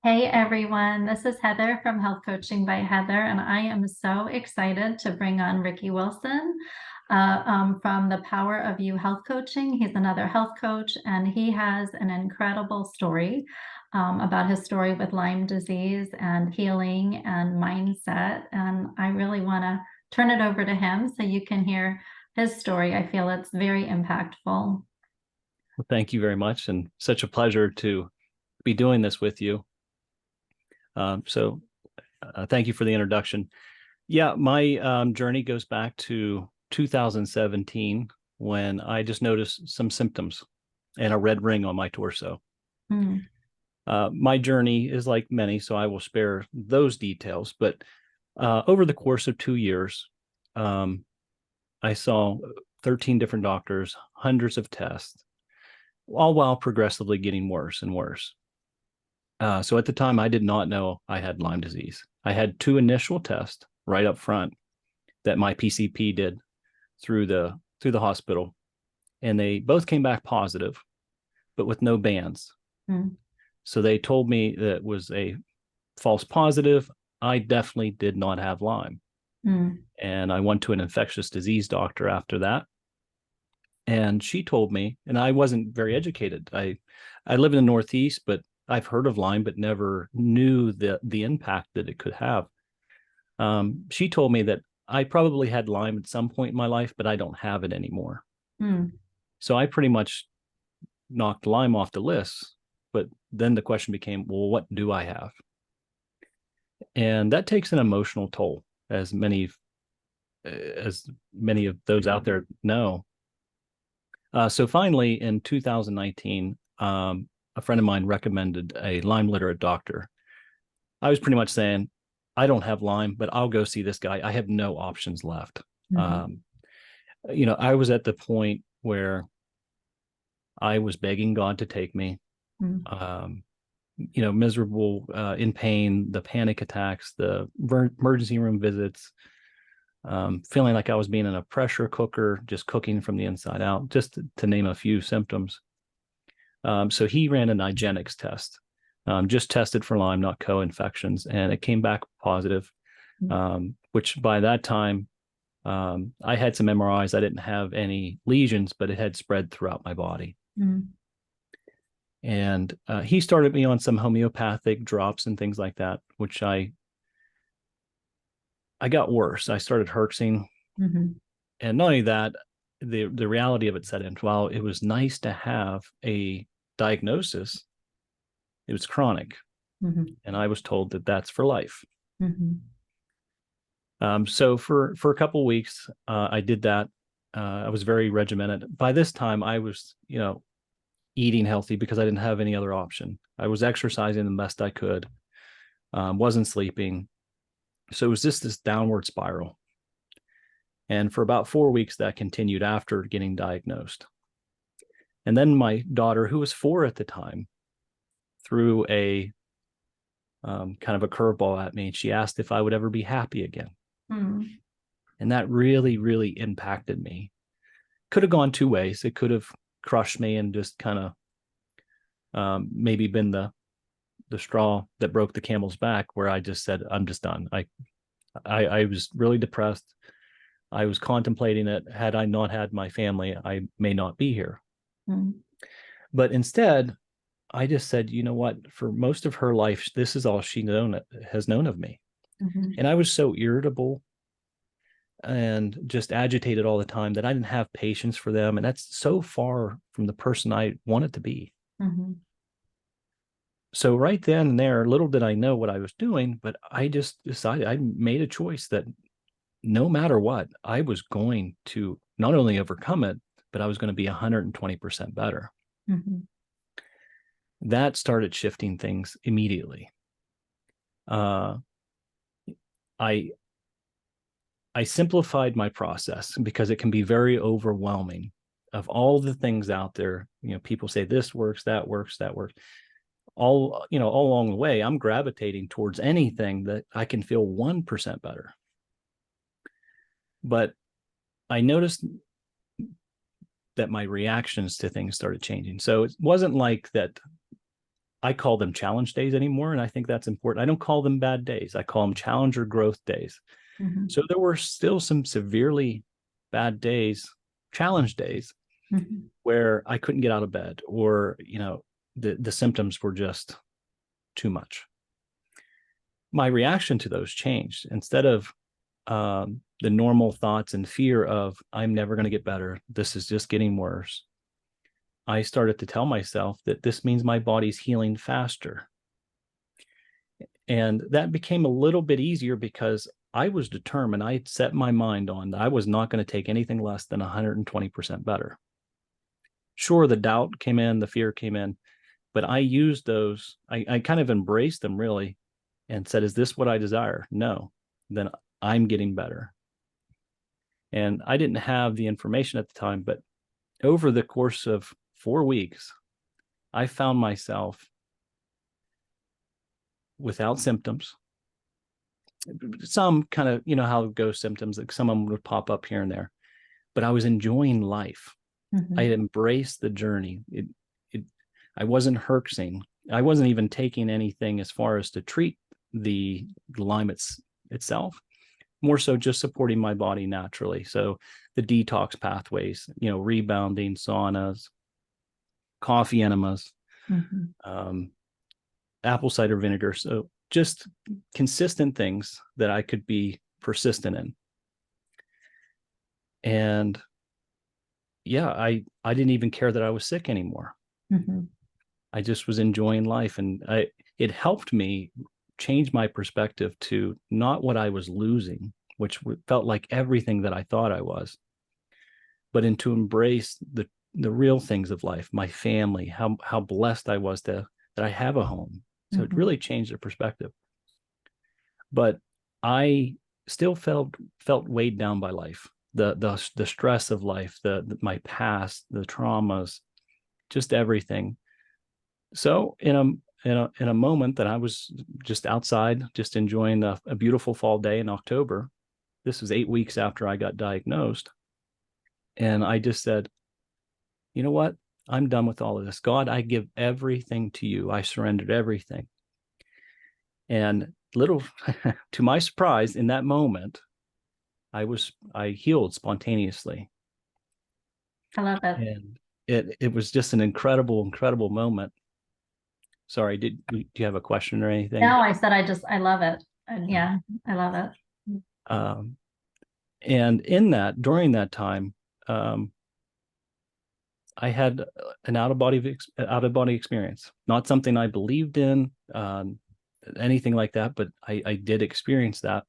Hey everyone, this is Heather from Health Coaching by Heather, and I am so excited to bring on Ricky Wilson from the Power of You Health Coaching. He's another health coach, and he has an incredible story about his story with Lyme disease and healing and mindset. And I really want to turn it over to him so you can hear his story. I feel it's very impactful. Well, thank you very much, and such a pleasure to be doing this with you. Thank you for the introduction. Yeah, my journey goes back to 2017 when I just noticed some symptoms and a red ring on my torso. Mm. My journey is like many, so I will spare those details. But over the course of 2 years, I saw 13 different doctors, hundreds of tests, all while progressively getting worse and worse. So at the time, I did not know I had Lyme disease. I had two initial tests right up front that my PCP did through the hospital, and they both came back positive, but with no bands. Mm. So they told me that it was a false positive. I definitely did not have Lyme. Mm. And I went to an infectious disease doctor after that. And she told me, and I wasn't very educated. I live in the Northeast, but I've heard of Lyme, but never knew the impact that it could have. She told me that I probably had Lyme at some point in my life, but I don't have it anymore. Mm. So I pretty much knocked Lyme off the list. But then the question became, well, what do I have? And that takes an emotional toll, as many of those out there know. So finally, in 2019, a friend of mine recommended a Lyme literate doctor. I was pretty much saying, I don't have Lyme, but I'll go see this guy. I have no options left. Mm. I was at the point where I was begging God to take me, Mm. miserable, in pain, the panic attacks, the emergency room visits, feeling like I was being in a pressure cooker, just cooking from the inside out, just to name a few symptoms. So he ran an IGeneX test, just tested for Lyme, not co-infections, and it came back positive, which by that time, I had some MRIs. I didn't have any lesions, but it had spread throughout my body. Mm. And he started me on some homeopathic drops and things like that, which I got worse. I started herxing. Mm-hmm. And not only that, the reality of it set in. While it was nice to have a diagnosis, it was chronic. Mm-hmm. And I was told that that's for life. Mm-hmm. So for a couple of weeks, I did that. I was very regimented. By this time, I was, eating healthy because I didn't have any other option. I was exercising the best I could, wasn't sleeping. So it was just this downward spiral. And for about 4 weeks, that continued after getting diagnosed. And then my daughter, who was 4 at the time, threw a kind of a curveball at me. She asked if I would ever be happy again. Mm. And that really, really impacted me. Could have gone two ways. It could have crushed me and just kind of maybe been the straw that broke the camel's back, where I just said, I'm just done. I was really depressed. I was contemplating it. Had I not had my family, I may not be here. Mm. But instead, I just said, you know what? For most of her life, this is all she has known of me. Mm-hmm. And I was so irritable and just agitated all the time that I didn't have patience for them. And that's so far from the person I wanted to be. Mm-hmm. So right then and there, little did I know what I was doing, but I just decided, I made a choice that no matter what, I was going to not only overcome it, but I was going to be 120% better. Mm-hmm. That started shifting things immediately. I simplified my process because it can be very overwhelming. Of all the things out there, people say this works, that works, that works. All along the way, I'm gravitating towards anything that I can feel 1% better. But I noticed that my reactions to things started changing. So it wasn't like that I call them challenge days anymore. And I think that's important. I don't call them bad days. I call them challenge or growth days. Mhm. So there were still some severely bad days, challenge days, Mhm. where I couldn't get out of bed, or, the symptoms were just too much. My reaction to those changed. Instead of the normal thoughts and fear of, I'm never going to get better, this is just getting worse, I started to tell myself that this means my body's healing faster. And that became a little bit easier because I was determined. I had set my mind on that I was not going to take anything less than 120% better. Sure, the doubt came in, the fear came in, but I used those. I kind of embraced them, really, and said, is this what I desire? No. Then I'm getting better. And I didn't have the information at the time, but over the course of 4 weeks, I found myself without symptoms. Some kind of, how ghost symptoms, like some of them would pop up here and there, but I was enjoying life. I had Mhm. embraced the journey. I wasn't herxing. I wasn't even taking anything as far as to treat the Lyme itself, more so just supporting my body naturally. So the detox pathways, rebounding, saunas, coffee enemas, Mhm. um, apple cider vinegar. So just consistent things that I could be persistent in. And yeah, I didn't even care that I was sick anymore. Mhm. I just was enjoying life, and it helped me change my perspective to not what I was losing, which felt like everything that I thought I was, but into embrace the real things of life, my family, how blessed I was that I have a home. So it Mhm. really changed the perspective. But I still felt weighed down by life, the stress of life, my past, the traumas, just everything. So in a moment that I was just outside, just enjoying a beautiful fall day in October, this was 8 weeks after I got diagnosed, and I just said, you know what? I'm done with all of this. God, I give everything to you. I surrendered everything. And little to my surprise, in that moment, I healed spontaneously. I love it. And it was just an incredible moment. Sorry, do you have a question or anything? No, I said I love it. And yeah, I love it. Um, and during that time, um, I had an out of body experience. Not something I believed in, anything like that, but I did experience that.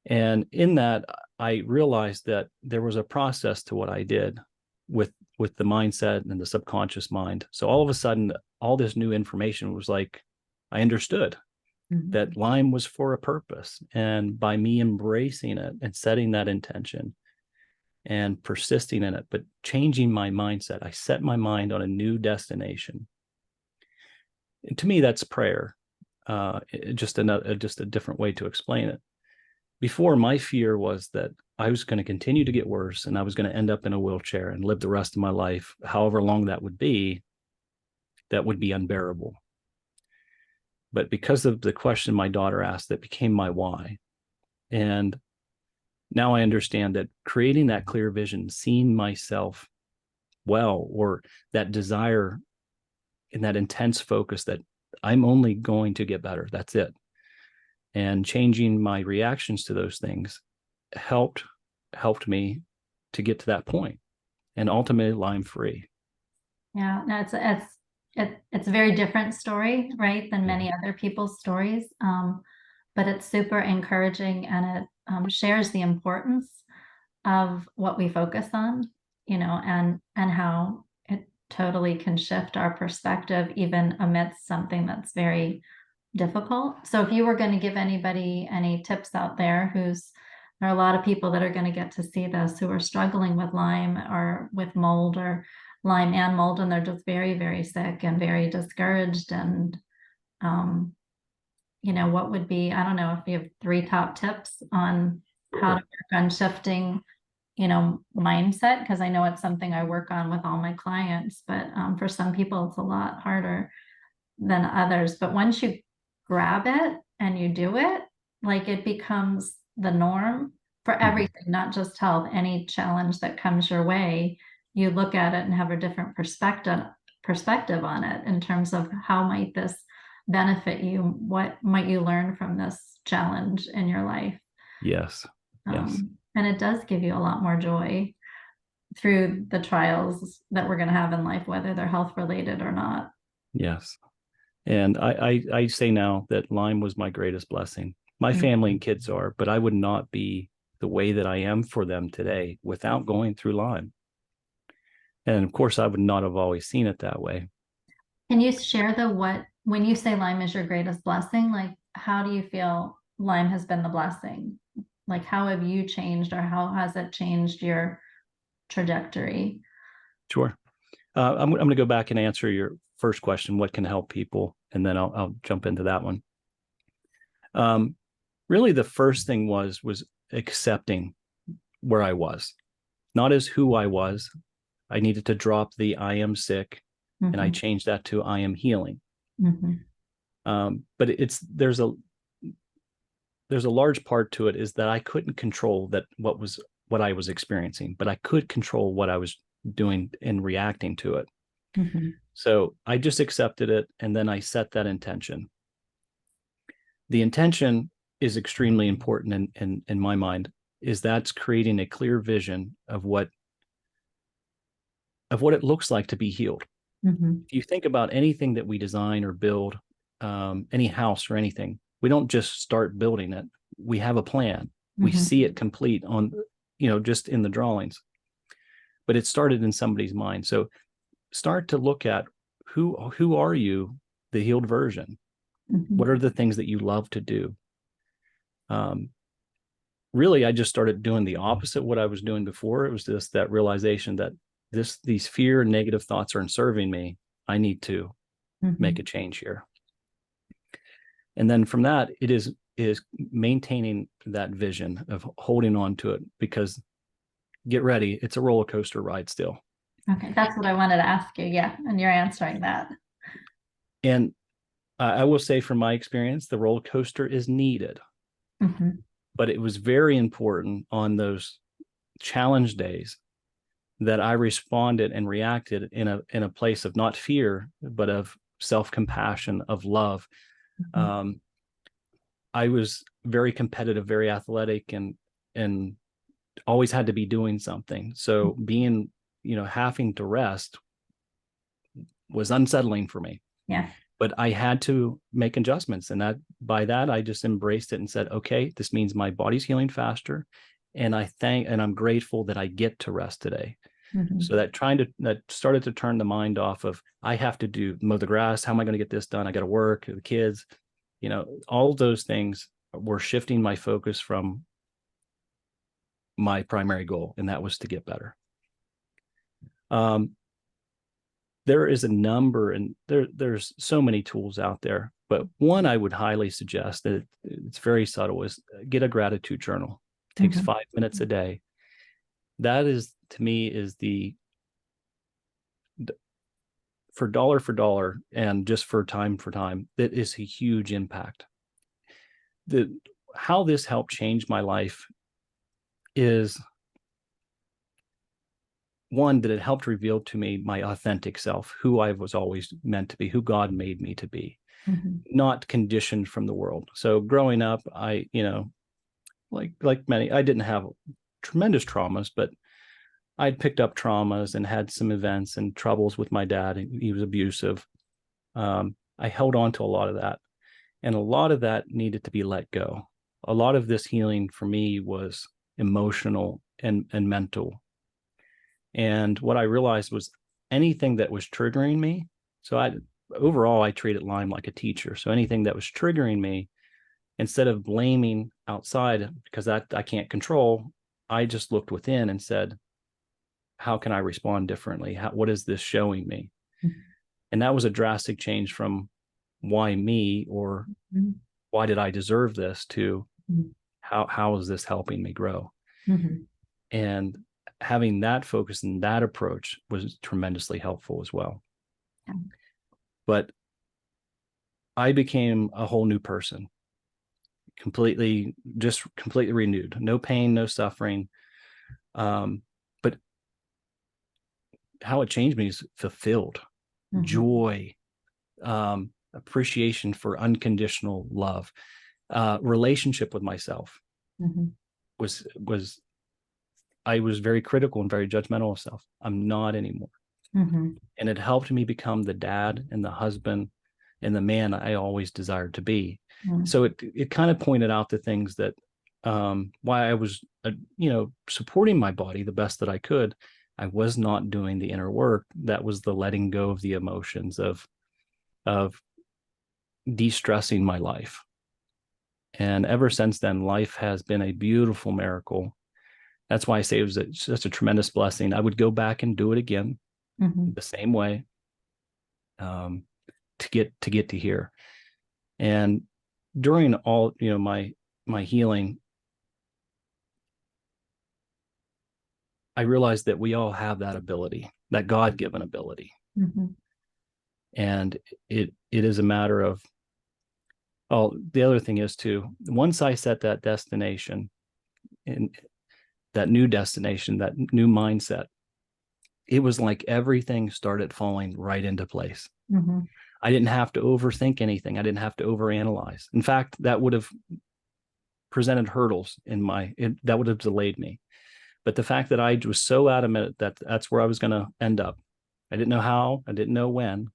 And in that, I realized that there was a process to what I did with the mindset and the subconscious mind. So all of a sudden, all this new information was like, I understood Mhm. that Lyme was for a purpose. And by me embracing it and setting that intention and persisting in it, but changing my mindset, I set my mind on a new destination. And to me, that's prayer. Just a different way to explain it. Before, my fear was that I was going to continue to get worse, and I was going to end up in a wheelchair and live the rest of my life, however long that would be unbearable. But because of the question my daughter asked, that became my why. And now I understand that creating that clear vision, seeing myself well, or that desire and that intense focus that I'm only going to get better. That's it. And changing my reactions to those things helped me to get to that point, and ultimately Lyme free. Yeah, no, it's a very different story, right, than Yeah. many other people's stories. But it's super encouraging, and it shares the importance of what we focus on, and how it totally can shift our perspective even amidst something that's very difficult. So if you were going to give anybody any tips out there, there are a lot of people that are going to get to see this who are struggling with Lyme or with mold, or Lyme and mold, and they're just very, very sick and very discouraged. And, um, what would be, I don't know if you have 3 top tips on how to Sure. work on shifting, mindset, because I know it's something I work on with all my clients, but for some people it's a lot harder. than others. But once you grab it and you do it, like it becomes the norm for everything, not just health. Any challenge that comes your way, you look at it and have a different perspective on it in terms of how might this benefit you? What might you learn from this challenge in your life? Yes. Yes. And it does give you a lot more joy through the trials that we're going to have in life, whether they're health related or not. Yes. And I say now that Lyme was my greatest blessing. My family and kids are, but I would not be the way that I am for them today without going through Lyme. And of course, I would not have always seen it that way. Can you share when you say Lyme is your greatest blessing, like how do you feel Lyme has been the blessing? Like how have you changed, or how has it changed your trajectory? Sure. I'm going to go back and answer your first question, what can help people? And then I'll jump into that one. Really, the first thing was accepting where I was, not as who I was. I needed to drop the I am sick, and I changed that to I am healing. But there's a large part to it is that I couldn't control what I was experiencing, but I could control what I was doing and reacting to it. So I just accepted it, and then I set that intention. The intention is extremely important in my mind, is that's creating a clear vision of what it looks like to be healed. If you think about anything that we design or build, any house or anything, we don't just start building it. We have a plan. We see it complete on, just in the drawings, but it started in somebody's mind. So start to look at who are you, the healed version? What are the things that you love to do? Really, I just started doing the opposite of what I was doing before. It was just that realization that these fear and negative thoughts aren't serving me. I need to make a change here. And then from that, it is maintaining that vision of holding on to it, because get ready, it's a roller coaster ride still. Okay, that's what I wanted to ask you. Yeah, and you're answering that. And I will say from my experience, the roller coaster is needed. But it was very important on those challenge days that I responded and reacted in a place of not fear, but of self-compassion, of love. I was very competitive, very athletic, and always had to be doing something. So being, having to rest was unsettling for me. Yeah. But I had to make adjustments, and by that I just embraced it and said, okay, this means my body's healing faster, and I'm grateful that I get to rest today. So that started to turn the mind off of, I have to mow the grass. How am I going to get this done? I got to work, the kids, all those things were shifting my focus from my primary goal, and that was to get better. There is a number, and there's so many tools out there, but one I would highly suggest, that it's very subtle, is get a gratitude journal. It takes 5 minutes a day. That is, to me, is for dollar, and just for time, that is a huge impact. How this helped change my life is, one, that it helped reveal to me my authentic self, who I was always meant to be, who God made me to be, not conditioned from the world. So growing up, I, like many, I didn't have tremendous traumas, but I'd picked up traumas and had some events and troubles with my dad. He was abusive. I held on to a lot of that, and a lot of that needed to be let go. A lot of this healing for me was emotional and mental. And what I realized was anything that was triggering me. So I treated Lyme like a teacher. So anything that was triggering me, instead of blaming outside, because that I can't control, I just looked within and said, how can I respond differently? What is this showing me? And that was a drastic change from why me, or why did I deserve this, to how is this helping me grow? And having that focus and that approach was tremendously helpful as well. But I became a whole new person, completely renewed. No pain, no suffering. But how it changed me is fulfilled, Mhm. joy, appreciation for unconditional love, relationship with myself Mhm. was I was very critical and very judgmental of self. I'm not anymore. Mhm. And it helped me become the dad and the husband and the man I always desired to be. Mhm. So it kind of pointed out the things that why I was supporting my body the best that I could. I was not doing the inner work. That was the letting go of the emotions of de-stressing my life. And ever since then, life has been a beautiful miracle. That's why I say it was such a tremendous blessing. I would go back and do it again Mhm. the same way, um, to get to here. And during all my healing, I realized that we all have that ability, that God-given ability, Mhm. and it is a matter of, oh, the other thing is too, once I set that destination and that new destination, that new mindset, it was like everything started falling right into place. Mhm. I didn't have to overthink anything. I didn't have to overanalyze. In fact, that would have presented hurdles that would have delayed me. But the fact that I was so adamant that that's where I was going to end up, I didn't know how, I didn't know when,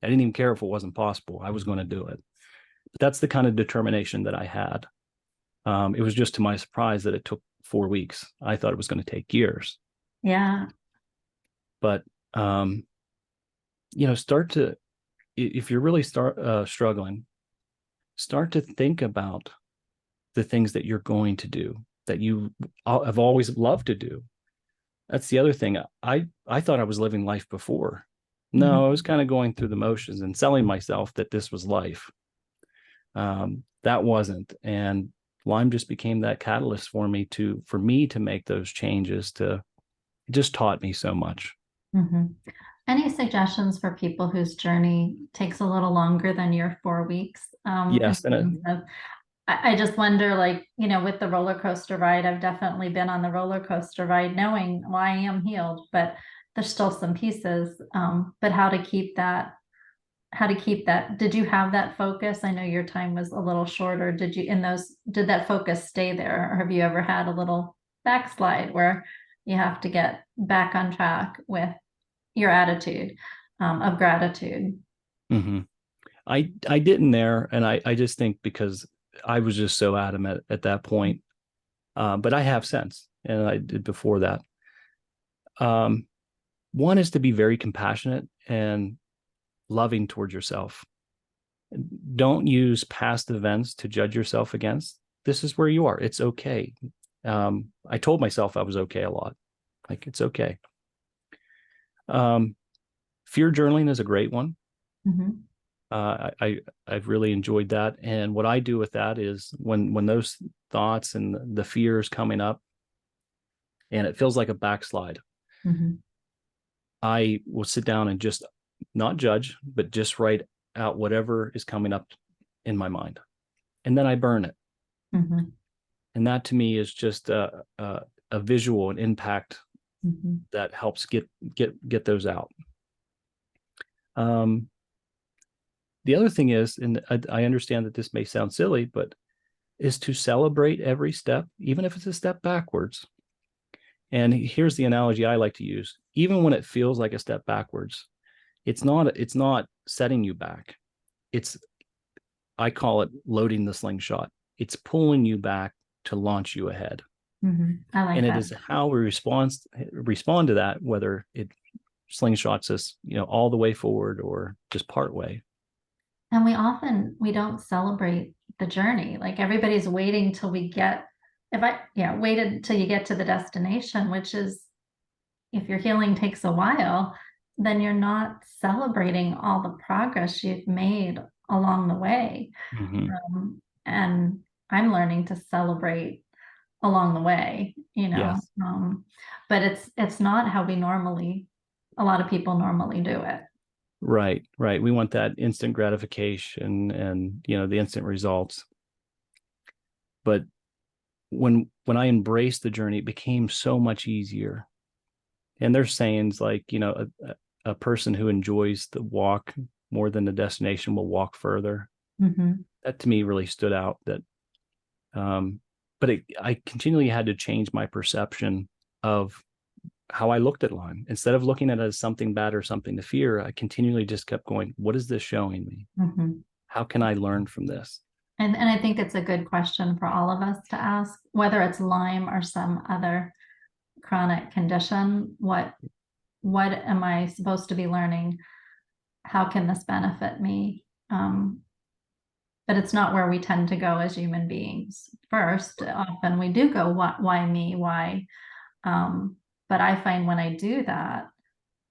I didn't even care if it wasn't possible. I was going to do it. But that's the kind of determination that I had. It was just to my surprise that it took 4 weeks. I thought it was going to take years. Yeah. But start to, if you're really struggling, start to think about the things that you're going to do that you have always loved to do. That's the other thing. I thought I was living life before. Mhm. No, I was kind of going through the motions and selling myself that this was life. That wasn't, and Lyme just became that catalyst for me to make those changes. It just taught me so much. Mhm. Any suggestions for people whose journey takes a little longer than your 4 weeks? In Yes, and terms of, I just wonder, like, with the roller coaster ride, I've definitely been on the roller coaster ride knowing, well, I am healed, but there's still some pieces. But how to keep that, did you have that focus? I know your time was a little shorter. Did that focus stay there? Or have you ever had a little backslide where you have to get back on track with your attitude, of gratitude? mhm. I didn't there, and I just think because I was just so adamant at that point. But I have since, and I did before that. Um, One is to be very compassionate and loving towards yourself. Don't use past events to judge yourself against. This is where you are. It's okay. I told myself I was okay a lot. Like, it's okay. Um, Fear journaling is a great one. Mhm. I've really enjoyed that. And what I do with that is when those thoughts and the fears coming up, and it feels like a backslide, Mhm. I will sit down and just not judge, but just write out whatever is coming up in my mind, and then I burn it. Mhm. And that to me is just a visual, an impact Mhm. that helps get those out. Um, the other thing is, and I understand that this may sound silly, but is to celebrate every step, even if it's a step backwards. And here's the analogy I like to use: even when it feels like a step backwards, it's not setting you back. It's I call it loading the slingshot. It's pulling you back to launch you ahead. Mhm. I And like it that. is how we respond to that, whether it slingshots us, all the way forward or just part way. And we don't celebrate the journey. Like, everybody's waiting till we get, if I, yeah, waited till you get to the destination, which is, if your healing takes a while, then you're not celebrating all the progress you've made along the way. Mm-hmm. And I'm learning to celebrate along the way, Yes. but it's not how a lot of people normally do it. Right, right. We want that instant gratification and, the instant results. But when I embraced the journey, it became so much easier. And there's sayings like, a person who enjoys the walk more than the destination will walk further. Mm-hmm. That to me really stood out. But I continually had to change my perception of how I looked at Lyme. Instead of looking at it as something bad or something to fear, I continually just kept going, what is this showing me? Mm-hmm. How can I learn from this? And I think it's a good question for all of us to ask, whether it's Lyme or some other chronic condition. What am I supposed to be learning? How can this benefit me? But it's not where we tend to go as human beings. First, often we do go, why me? Why? But I find when I do that,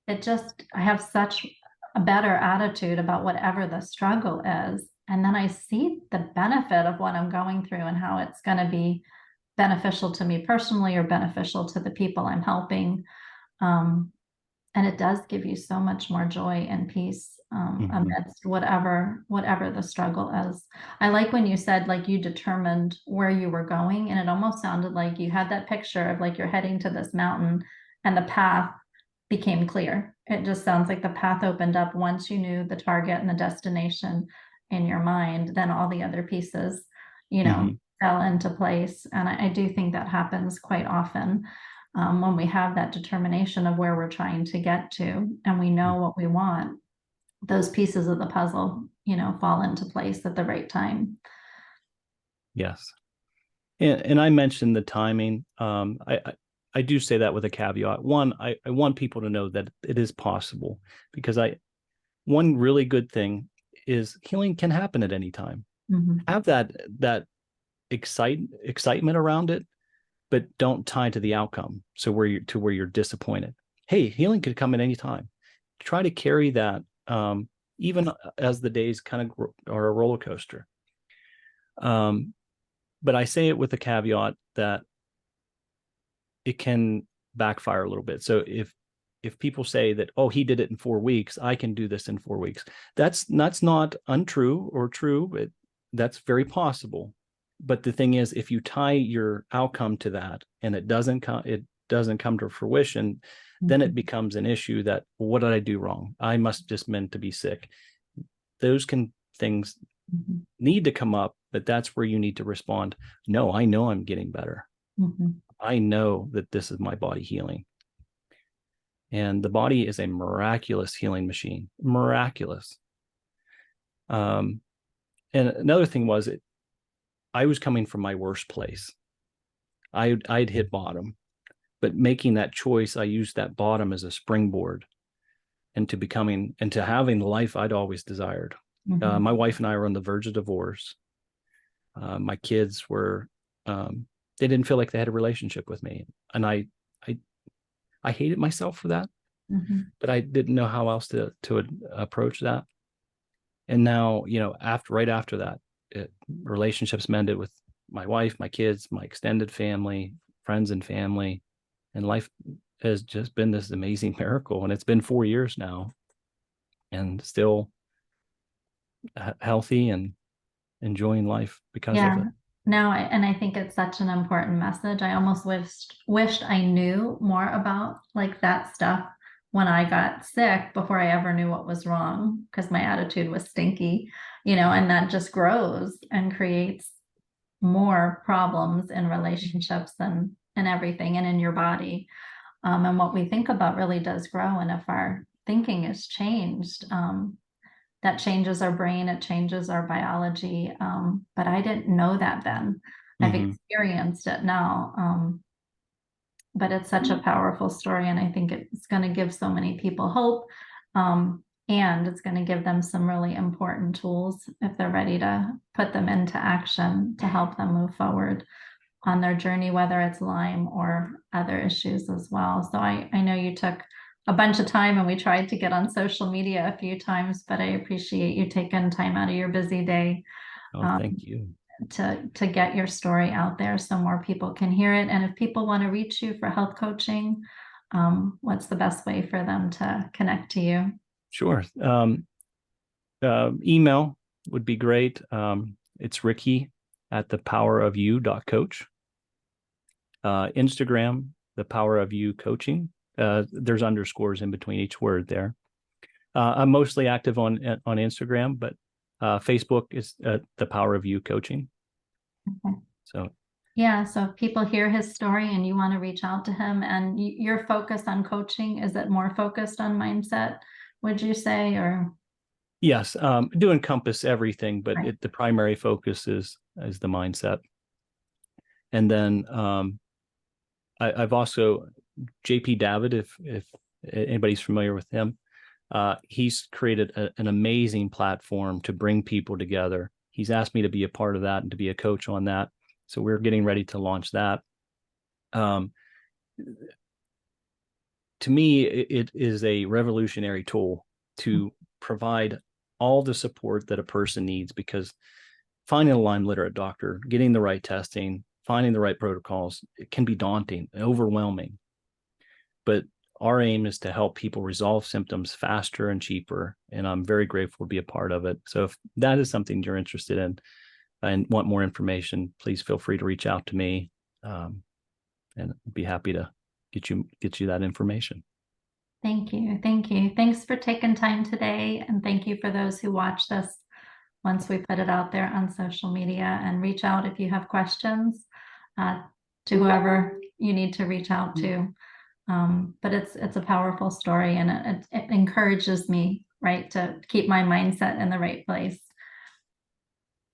I have such a better attitude about whatever the struggle is. And then I see the benefit of what I'm going through and how it's going to be beneficial to me personally or beneficial to the people I'm helping. And it does give you so much more joy and peace amidst whatever the struggle is. I like when you said like you determined where you were going, and it almost sounded like you had that picture of like you're heading to this mountain and the path became clear. It just sounds like the path opened up once you knew the target and the destination in your mind. Then all the other pieces, fell into place. And I do think that happens quite often. When we have that determination of where we're trying to get to and we know what we want, those pieces of the puzzle, fall into place at the right time. Yes. And I mentioned the timing. I do say that with a caveat. One, I want people to know that it is possible, because one really good thing is healing can happen at any time. Mm-hmm. Have that excitement around it, but don't tie to the outcome. So where you're disappointed. Hey, healing could come at any time. Try to carry that, even as the days kind of are a roller coaster. But I say it with a caveat that it can backfire a little bit. So if people say that, oh, he did it in 4 weeks, I can do this in 4 weeks. That's not untrue or true. That's very possible. But the thing is, if you tie your outcome to that and it doesn't come to fruition, then it becomes an issue that, well, what did I do wrong? I must just meant to be sick. Those things need to come up, but that's where you need to respond. No, I know I'm getting better. I know that this is my body healing. And the body is a miraculous healing machine. Miraculous. And another thing was, I was coming from my worst place. I'd hit bottom, but making that choice, I used that bottom as a springboard into having the life I'd always desired. My wife and I were on the verge of divorce. My kids were, they didn't feel like they had a relationship with me. And I hated myself for that, but I didn't know how else to approach that. And now, right after that, relationships mended with my wife, my kids, my extended family, friends and family, and life has just been this amazing miracle. And it's been 4 years now, and still healthy and enjoying life because of it. No, and I think it's such an important message. I almost wished I knew more about like that stuff when I got sick before I ever knew what was wrong, because my attitude was stinky, and that just grows and creates more problems in relationships and everything and in your body. And what we think about really does grow. And if our thinking is changed, that changes our brain, it changes our biology. But I didn't know that then. I've experienced it now. But it's such a powerful story, and I think it's going to give so many people hope. And it's going to give them some really important tools if they're ready to put them into action to help them move forward on their journey, whether it's Lyme or other issues as well. So I know you took a bunch of time, and we tried to get on social media a few times, but I appreciate you taking time out of your busy day. Thank you. To get your story out there so more people can hear it. And if people want to reach you for health coaching, what's the best way for them to connect to you? Sure. Email would be great. It's ricky@thepowerofyou.coach. Instagram, the power of you coaching. There's underscores in between each word there. I'm mostly active on Instagram, but Facebook is the power of you coaching. Okay. So Yeah, so if people hear his story and you want to reach out to him, and you're focused on coaching, is it more focused on mindset, would you say, or? yes, do encompass everything, but Right. the primary focus is the mindset. And then I've also JP David, if anybody's familiar with him, he's created an amazing platform to bring people together. He's asked me to be a part of that and to be a coach on that. So we're getting ready to launch that. To me, it is a revolutionary tool to provide all the support that a person needs, because finding a Lyme literate doctor, getting the right testing, finding the right protocols, it can be daunting, overwhelming. But our aim is to help people resolve symptoms faster and cheaper. And I'm very grateful to be a part of it. So if that is something you're interested in and want more information, please feel free to reach out to me. And I'd be happy to get you that information. Thank you. Thank you. Thanks for taking time today. And thank you for those who watch this once we put it out there on social media, and reach out if you have questions to whoever you need to reach out to. But it's a powerful story, and it encourages me, right, to keep my mindset in the right place.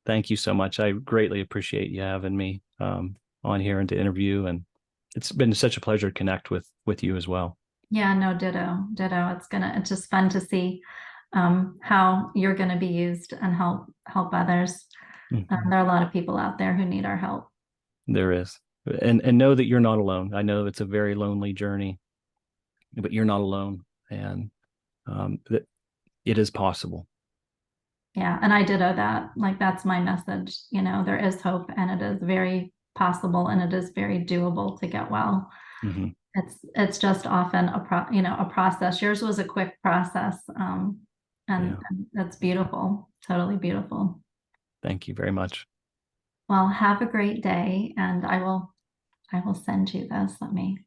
Thank you so much. I greatly appreciate you having me on here and to interview. And it's been such a pleasure to connect with you as well. Yeah, no, ditto, ditto. It's just fun to see how you're gonna be used and help others. Mhm. There are a lot of people out there who need our help. There is. And know that you're not alone. I know it's a very lonely journey, but you're not alone. And that it is possible. Yeah, and I ditto that. Like, that's my message. There is hope, and it is very possible, and it is very doable to get well. Mm-hmm. It's just often a process. Yours was a quick process, and Yeah. that's beautiful, totally beautiful. Thank you very much. Well, have a great day, and I will send you this. Let me